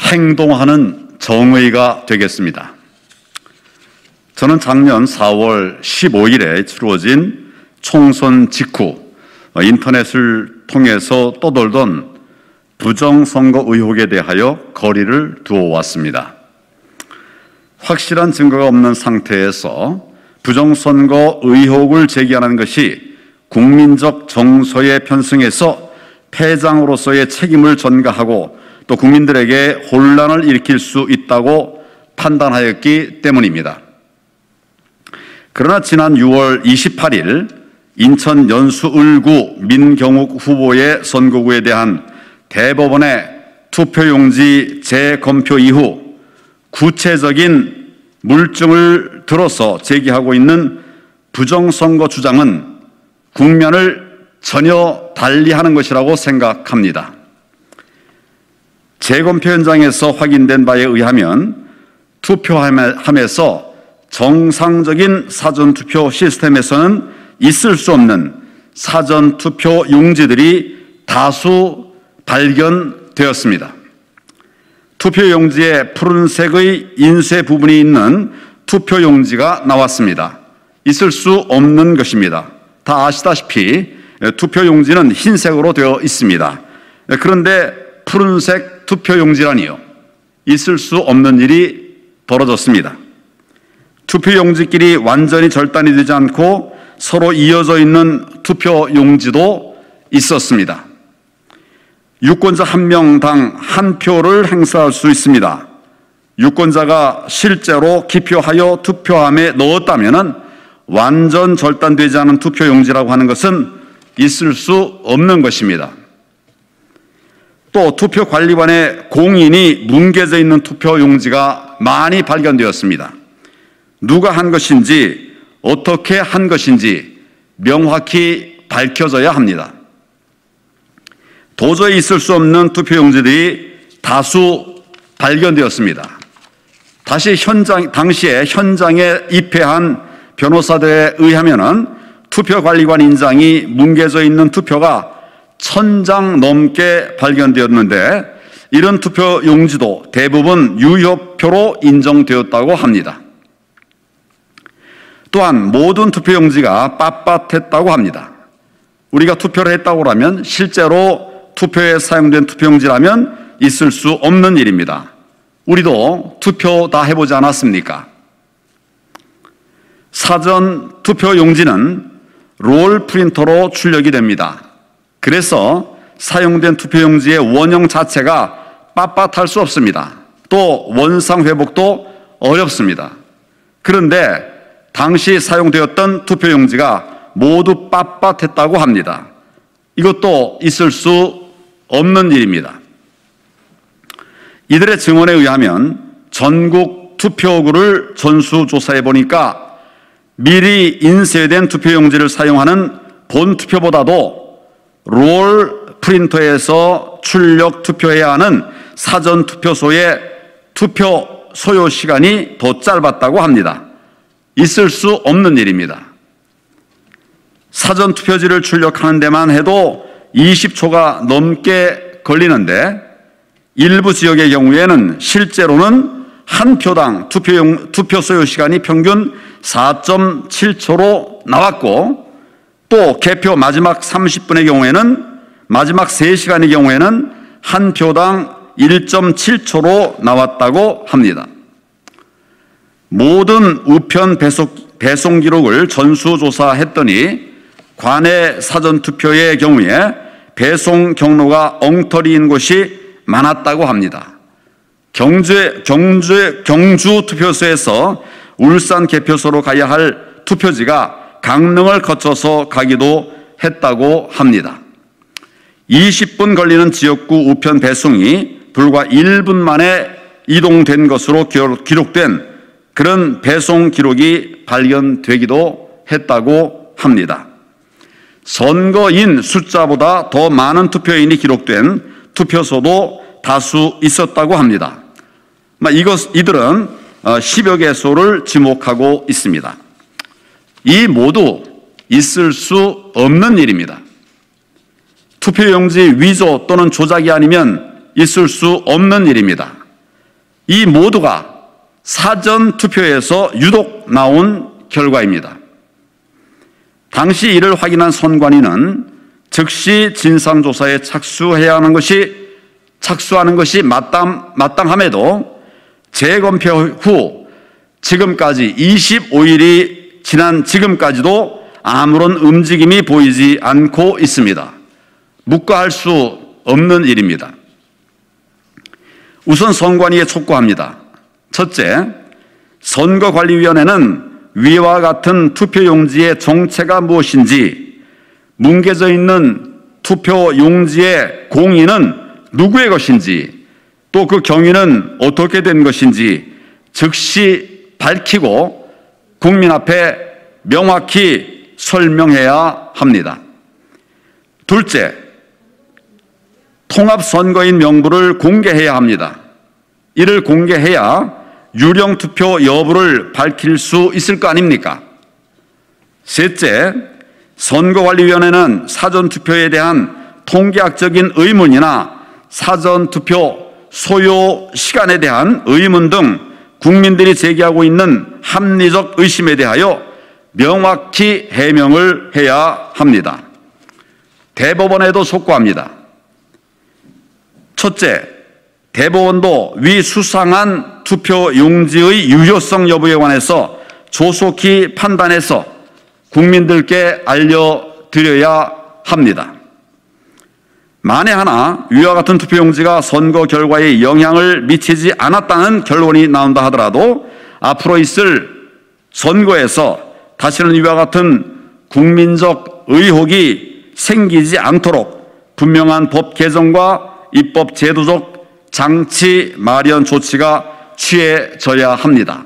행동하는 정의가 되겠습니다. 저는 작년 4월 15일에 치루어진 총선 직후 인터넷을 통해서 떠돌던 부정선거 의혹에 대하여 거리를 두어왔습니다. 확실한 증거가 없는 상태에서 부정선거 의혹을 제기하는 것이 국민적 정서에 편승해서 패장으로서의 책임을 전가하고 또 국민들에게 혼란을 일으킬 수 있다고 판단하였기 때문입니다. 그러나 지난 6월 28일 인천 연수을구 민경욱 후보의 선거구에 대한 대법원의 투표용지 재검표 이후 구체적인 물증을 들어서 제기하고 있는 부정선거 주장은 국면을 전혀 달리하는 것이라고 생각합니다. 재검표 현장에서 확인된 바에 의하면 투표함에서 정상적인 사전투표 시스템에서는 있을 수 없는 사전투표 용지들이 다수 발견되었습니다. 투표용지에 푸른색의 인쇄 부분이 있는 투표용지가 나왔습니다. 있을 수 없는 것입니다. 다 아시다시피 투표용지는 흰색으로 되어 있습니다. 그런데 푸른색 투표용지라니요. 있을 수 없는 일이 벌어졌습니다. 투표용지끼리 완전히 절단이 되지 않고 서로 이어져 있는 투표용지도 있었습니다. 유권자 한 명당 한 표를 행사할 수 있습니다. 유권자가 실제로 기표하여 투표함에 넣었다면 완전 절단되지 않은 투표용지라고 하는 것은 있을 수 없는 것입니다. 또 투표관리반의 공인이 뭉개져 있는 투표용지가 많이 발견되었습니다. 누가 한 것인지 어떻게 한 것인지 명확히 밝혀져야 합니다. 도저히 있을 수 없는 투표용지들이 다수 발견되었습니다. 당시에 현장에 입회한 변호사들에 의하면 투표관리관 인장이 뭉개져 있는 투표가 1000장 넘게 발견되었는데 이런 투표용지도 대부분 유효표로 인정되었다고 합니다. 또한 모든 투표용지가 빳빳했다고 합니다. 우리가 투표를 했다고 하면 실제로 투표에 사용된 투표용지라면 있을 수 없는 일입니다. 우리도 투표 다 해보지 않았습니까? 사전 투표용지는 롤 프린터로 출력이 됩니다. 그래서 사용된 투표용지의 원형 자체가 빳빳할 수 없습니다. 또 원상 회복도 어렵습니다. 그런데 당시 사용되었던 투표용지가 모두 빳빳했다고 합니다. 이것도 있을 수 없는 일입니다. 이들의 증언에 의하면 전국 투표구를 전수조사해 보니까 미리 인쇄된 투표용지를 사용하는 본투표보다도 롤 프린터에서 출력 투표해야 하는 사전 투표소의 투표 소요 시간이 더 짧았다고 합니다. 있을 수 없는 일입니다. 사전 투표지를 출력하는 데만 해도 20초가 넘게 걸리는데 일부 지역의 경우에는 실제로는 한 표당 투표 소요 시간이 평균 4.7초로 나왔고 또 개표 마지막 30분의 경우에는 마지막 3시간의 경우에는 한 표당 1.7초로 나왔다고 합니다. 모든 우편 배송 기록을 전수조사했더니 관내 사전투표의 경우에 배송 경로가 엉터리인 곳이 많았다고 합니다. 경주 투표소에서 울산 개표소로 가야 할 투표지가 강릉을 거쳐서 가기도 했다고 합니다. 20분 걸리는 지역구 우편 배송이 불과 1분 만에 이동된 것으로 기록된 그런 배송 기록이 발견되기도 했다고 합니다. 선거인 숫자보다 더 많은 투표인이 기록된 투표소도 다수 있었다고 합니다. 이들은 10여 개소를 지목하고 있습니다. 이 모두 있을 수 없는 일입니다. 투표용지 위조 또는 조작이 아니면 있을 수 없는 일입니다. 이 모두가 사전 투표에서 유독 나온 결과입니다. 당시 이를 확인한 선관위는 즉시 진상조사에 착수하는 것이 마땅함에도 재검표 후 지금까지 25일이 지난 지금까지도 아무런 움직임이 보이지 않고 있습니다. 묵과할 수 없는 일입니다. 우선 선관위에 촉구합니다. 첫째, 선거관리위원회는 위와 같은 투표용지의 정체가 무엇인지, 뭉개져 있는 투표용지의 공인은 누구의 것인지, 또 그 경위는 어떻게 된 것인지 즉시 밝히고 국민 앞에 명확히 설명해야 합니다. 둘째, 통합선거인 명부를 공개해야 합니다. 이를 공개해야 유령투표 여부를 밝힐 수 있을 거 아닙니까? 셋째, 선거관리위원회는 사전투표에 대한 통계학적인 의문이나 사전투표 소요 시간에 대한 의문 등 국민들이 제기하고 있는 합리적 의심에 대하여 명확히 해명을 해야 합니다. 대법원에도 촉구합니다. 첫째, 대법원도 위 수상한 투표용지의 유효성 여부에 관해서 조속히 판단해서 국민들께 알려드려야 합니다. 만에 하나 위와 같은 투표용지가 선거 결과에 영향을 미치지 않았다는 결론이 나온다 하더라도 앞으로 있을 선거에서 다시는 위와 같은 국민적 의혹이 생기지 않도록 분명한 법 개정과 입법 제도적 장치 마련 조치가 취해져야 합니다.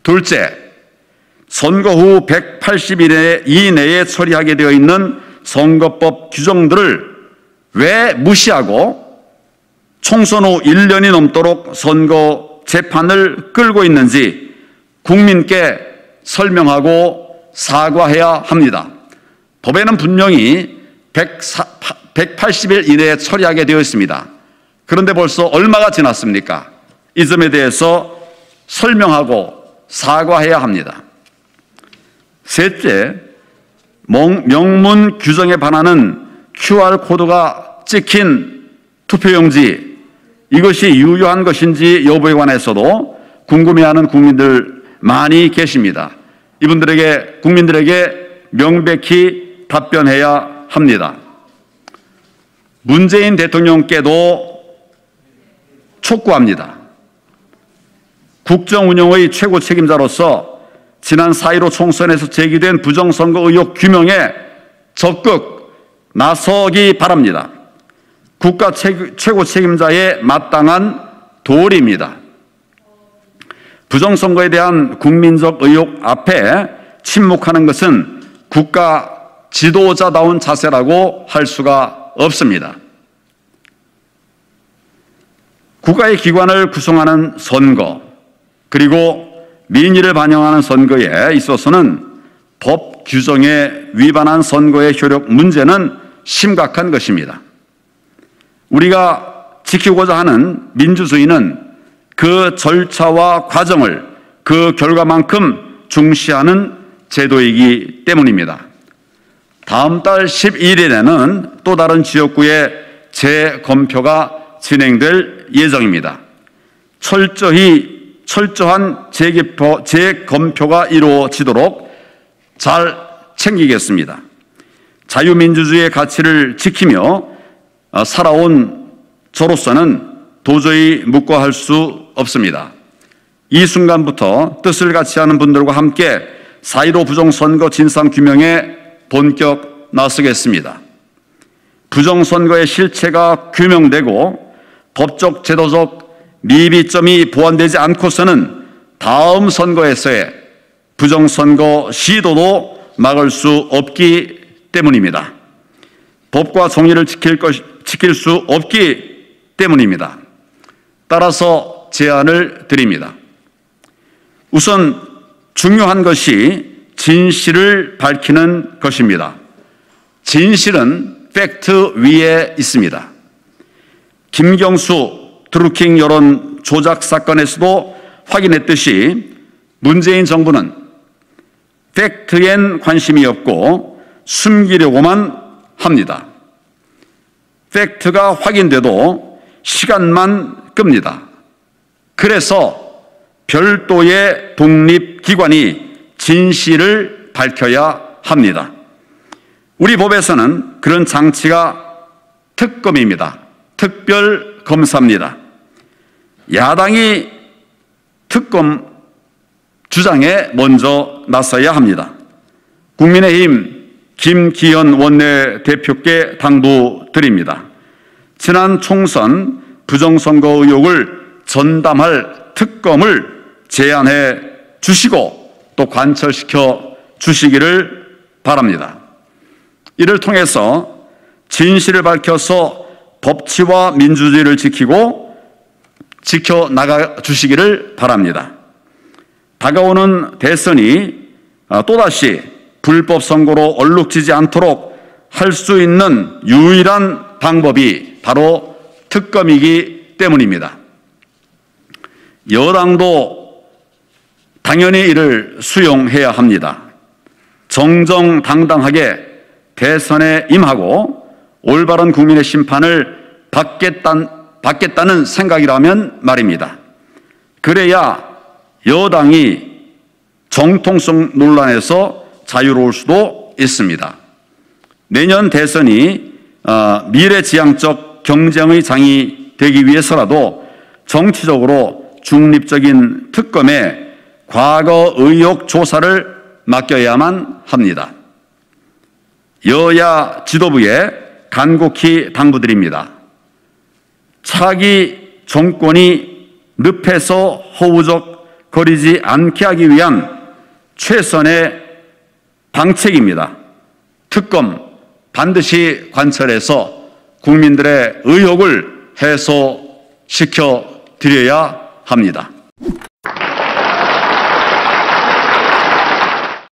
둘째, 선거 후 180일 이내에 처리하게 되어 있는 선거법 규정들을 왜 무시하고 총선 후 1년이 넘도록 선거 재판을 끌고 있는지 국민께 설명하고 사과해야 합니다. 법에는 분명히 180일 이내에 처리하게 되어 있습니다. 그런데 벌써 얼마가 지났습니까? 이 점에 대해서 설명하고 사과해야 합니다. 셋째, 명문 규정에 반하는 QR코드가 찍힌 투표용지, 이것이 유효한 것인지 여부에 관해서도 궁금해하는 국민들 많이 계십니다. 국민들에게 명백히 답변해야 합니다. 문재인 대통령께도 촉구합니다. 국정운영의 최고 책임자로서 지난 4.15 총선에서 제기된 부정선거 의혹 규명에 적극 나서기 바랍니다. 국가 최고 책임자의 마땅한 도리입니다. 부정선거에 대한 국민적 의혹 앞에 침묵하는 것은 국가 지도자다운 자세라고 할 수가 없습니다. 국가의 기관을 구성하는 선거, 그리고 민의를 반영하는 선거에 있어서는 법 규정에 위반한 선거의 효력 문제는 심각한 것입니다. 우리가 지키고자 하는 민주주의는 그 절차와 과정을 그 결과만큼 중시하는 제도이기 때문입니다. 다음 달 11일에는 또 다른 지역구의 재검표가 진행될 예정입니다. 철저한 재검표가 이루어지도록 잘 챙기겠습니다. 자유민주주의의 가치를 지키며 살아온 저로서는 도저히 묵과할 수 없습니다. 이 순간부터 뜻을 같이 하는 분들과 함께 4.15 부정선거 진상규명에 본격 나서겠습니다. 부정선거의 실체가 규명되고 법적 제도적 미비점이 보완되지 않고서는 다음 선거에서의 부정선거 시도도 막을 수 없기 때문입니다. 법과 정의를 지킬 수 없기 때문입니다. 따라서 제안을 드립니다. 우선 중요한 것이 진실을 밝히는 것입니다. 진실은 팩트 위에 있습니다. 김경수 드루킹 여론 언론 조작 사건에서도 확인했듯이 문재인 정부는 팩트엔 관심이 없고 숨기려고만 합니다. 팩트가 확인돼도 시간만 끕니다. 그래서 별도의 독립기관이 진실을 밝혀야 합니다. 우리 법에서는 그런 장치가 특검입니다. 특별검사입니다. 야당이 특검 주장에 먼저 나서야 합니다. 국민의힘 김기현 원내대표께 당부드립니다. 지난 총선 부정선거 의혹을 전담할 특검을 제안해 주시고 또 관철시켜 주시기를 바랍니다. 이를 통해서 진실을 밝혀서 법치와 민주주의를 지켜나가 주시기를 바랍니다. 다가오는 대선이 또다시 불법 선거로 얼룩지지 않도록 할 수 있는 유일한 방법이 바로 특검이기 때문입니다. 여당도 당연히 이를 수용해야 합니다. 정정당당하게 대선에 임하고 올바른 국민의 심판을 받겠다는 생각이라면 말입니다. 그래야 여당이 정통성 논란에서 자유로울 수도 있습니다. 내년 대선이 미래지향적 경쟁의 장이 되기 위해서라도 정치적으로 중립적인 특검에 과거 의혹 조사를 맡겨야만 합니다. 여야 지도부에 간곡히 당부드립니다. 차기 정권이 늪에서 허우적거리지 않게 하기 위한 최선의 방책입니다. 특검 반드시 관철해서 국민들의 의혹을 해소시켜 드려야 합니다.